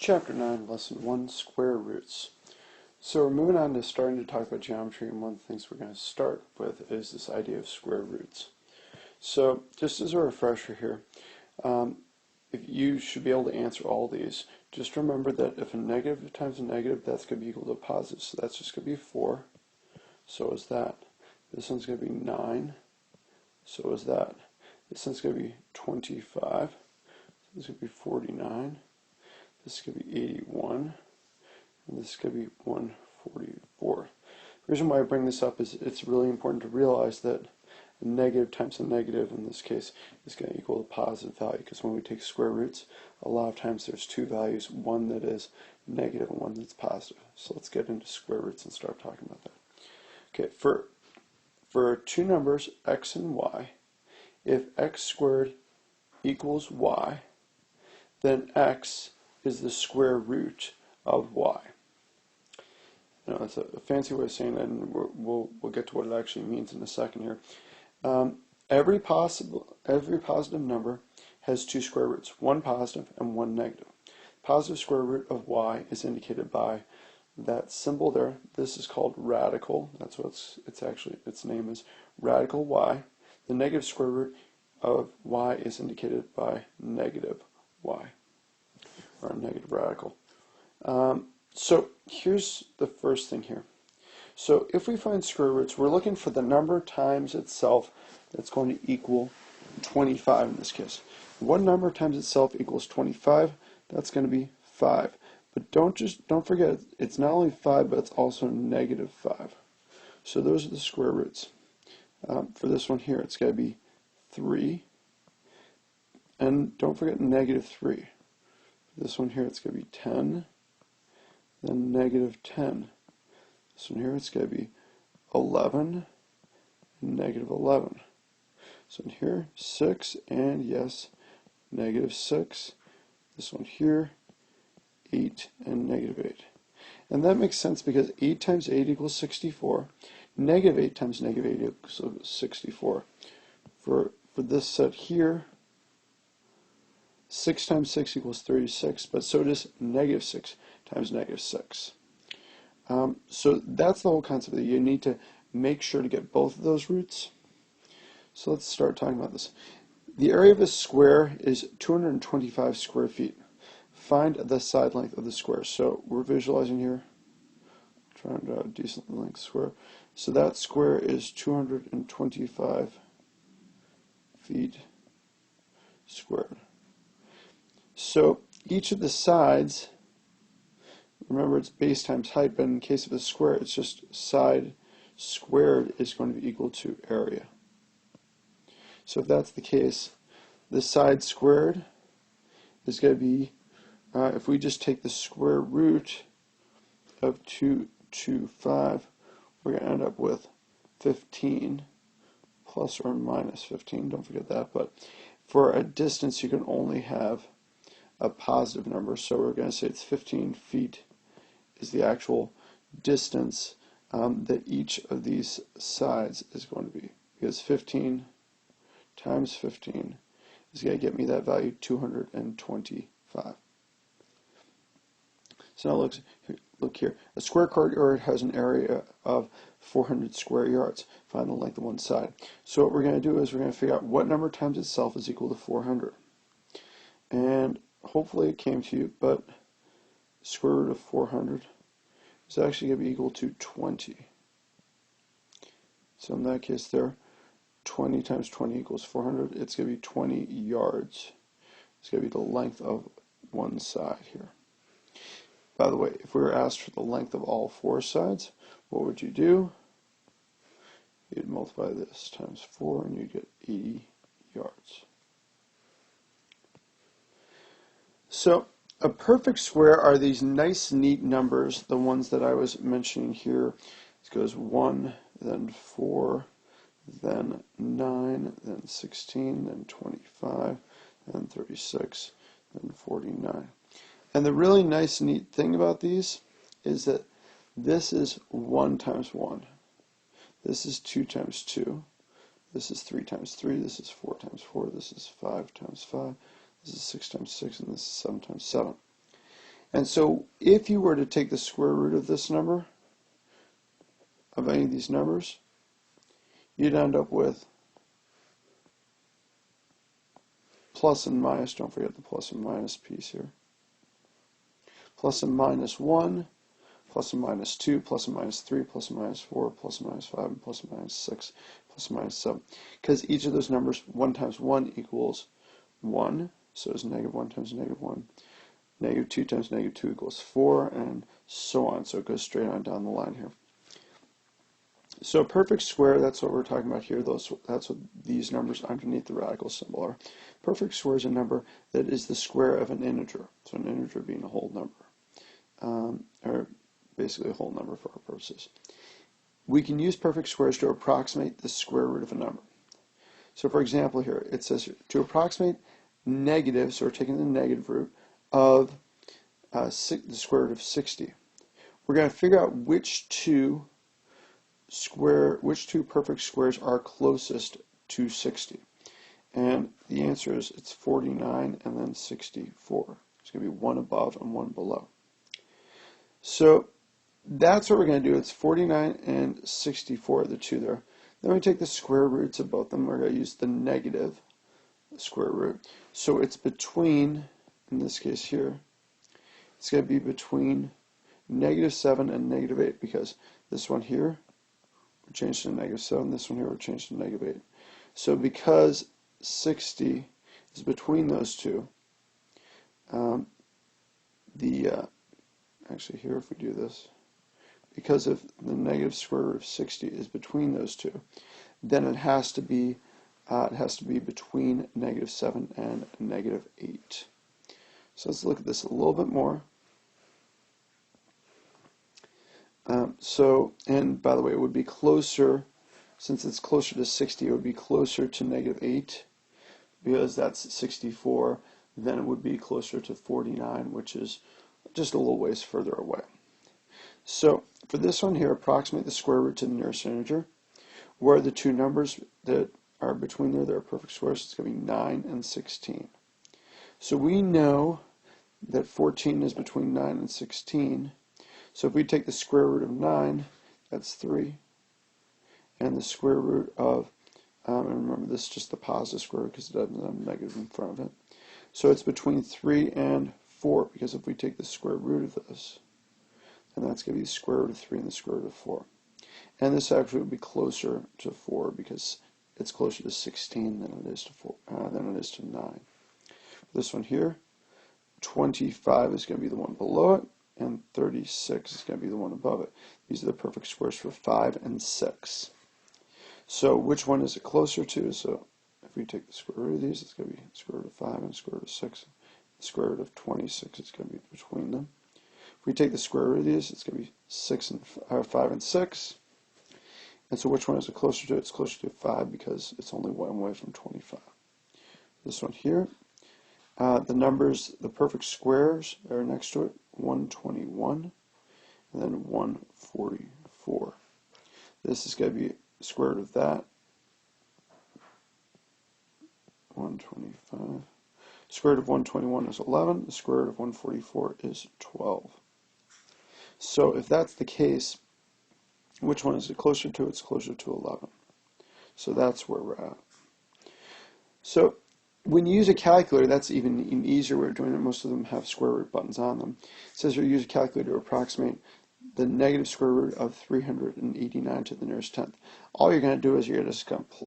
Chapter 9, Lesson 1, Square Roots. So we're moving on to starting to talk about geometry, and one of the things we're going to start with is this idea of square roots. So just as a refresher here, if you should be able to answer all these, just remember that if a negative times a negative, that's going to be equal to a positive. So that's just going to be 4. So is that. This one's going to be 9. So is that. This one's going to be 25. This is going to be 49. This could be 81, and this could be 144. The reason why I bring this up is it's really important to realize that a negative times a negative, in this case, is going to equal a positive value, because when we take square roots, a lot of times there's two values, one that is negative and one that's positive. So let's get into square roots and start talking about that. Okay, for two numbers, x and y, if x squared equals y, then x is the square root of y. You know, that's a fancy way of saying that, and we'll get to what it actually means in a second here. Every positive number has two square roots, one positive and one negative. Positive square root of y is indicated by that symbol there. This is called radical. That's what its name is, radical y. The negative square root of y is indicated by negative y, or a negative radical. So here's the first thing here. So if we find square roots, we're looking for the number times itself that's going to equal 25 in this case. One number times itself equals 25. That's going to be 5. But don't forget, it's not only 5, but it's also negative 5. So those are the square roots. For this one here, it's got to be 3. And don't forget negative 3. This one here, it's going to be 10, then negative 10. This one here, it's going to be 11, and negative 11. So in here, 6, and yes, negative 6. This one here, 8, and negative 8. And that makes sense because 8 times 8 equals 64. Negative 8 times negative 8 equals 64. For this set here, 6 times 6 equals 36, but so does negative 6 times negative 6. So that's the whole concept, that you need to make sure to get both of those roots. So let's start talking about this. The area of a square is 225 square feet. Find the side length of the square. So we're visualizing here, trying to draw a decent length square. So that square is 225 feet squared. So each of the sides, remember it's base times height, but in case of a square, it's just side squared is going to be equal to area. So if that's the case, the side squared is going to be, if we just take the square root of 225, we're going to end up with 15 plus or minus 15, don't forget that, but for a distance you can only have a positive number, so we're going to say it's 15 feet is the actual distance that each of these sides is going to be, because 15 times 15 is going to get me that value, 225. So now look here. A square courtyard has an area of 400 square yards. Find the length of one side. So what we're going to do is we're going to figure out what number times itself is equal to 400. And hopefully it came to you, but square root of 400 is actually going to be equal to 20. So in that case there, 20 times 20 equals 400. It's going to be 20 yards. It's going to be the length of one side here. By the way, if we were asked for the length of all four sides, what would you do? You'd multiply this times 4 and you'd get 80 yards. So a perfect square are these nice, neat numbers, the ones that I was mentioning here. It goes 1, then 4, then 9, then 16, then 25, then 36, then 49. And the really nice, neat thing about these is that this is 1 times 1. This is 2 times 2. This is 3 times 3. This is 4 times 4. This is 5 times 5. This is 6 times 6. And this is 7 times 7. And so if you were to take the square root of this number, of any of these numbers, you'd end up with plus and minus, don't forget the plus and minus piece here, plus and minus 1, plus and minus 2, plus and minus 3, plus and minus 4, plus and minus 5, and plus and minus 6, plus and minus 7. Because each of those numbers, 1 times 1 equals 1, so it's negative 1 times negative 1. Negative 2 times negative 2 equals 4, and so on. So it goes straight on down the line here. So a perfect square, that's what we're talking about here. That's what these numbers underneath the radical symbol are. Perfect square is a number that is the square of an integer. So an integer being a whole number, or basically a whole number for our purposes. We can use perfect squares to approximate the square root of a number. So for example here, it says to approximate negative, so we're taking the negative root of the square root of 60. We're going to figure out which two perfect squares are closest to 60. And the answer is it's 49 and then 64. It's going to be one above and one below. So that's what we're going to do. It's 49 and 64, the two there. Then we take the square roots of both of them. We're going to use the negative square root. So it's between, in this case here, it's going to be between negative 7 and negative 8, because this one here we changed to negative 7, this one here we changed to negative 8. So because 60 is between those two, actually here if we do this, because if the negative square root of 60 is between those two, then it has to be between negative 7 and negative 8. So let's look at this a little bit more. And by the way, it would be closer, since it's closer to 60, it would be closer to negative 8, because that's 64, then it would be closer to 49, which is just a little ways further away. So for this one here, approximate the square root to the nearest integer. Where are the two numbers that are between there? They're perfect squares. It's going to be 9 and 16. So we know that 14 is between 9 and 16. So if we take the square root of 9, that's 3. And the square root of, and remember this is just the positive square root because it doesn't have a negative in front of it. So it's between 3 and 4, because if we take the square root of this, then that's going to be the square root of 3 and the square root of 4. And this actually would be closer to 4 because it's closer to 16 than it is to 4, than it is to 9. For this one here, 25 is going to be the one below it, and 36 is going to be the one above it. These are the perfect squares for 5 and 6. So which one is it closer to? So if we take the square root of these, it's going to be square root of 5 and square root of 6. The square root of 26 is going to be between them. If we take the square root of these, it's going to be 5 and 6. And so which one is it closer to? It's closer to 5 because it's only one away from 25. This one here, the numbers, the perfect squares that are next to it, 121 and then 144. This is going to be square root of that, 125. Square root of 121 is 11. The square root of 144 is 12. So if that's the case, which one is it closer to? It's closer to 11. So that's where we're at. So when you use a calculator, that's even an easier way of doing it. Most of them have square root buttons on them. It says you use a calculator to approximate the negative square root of 389 to the nearest tenth. All you're going to do is you're just going to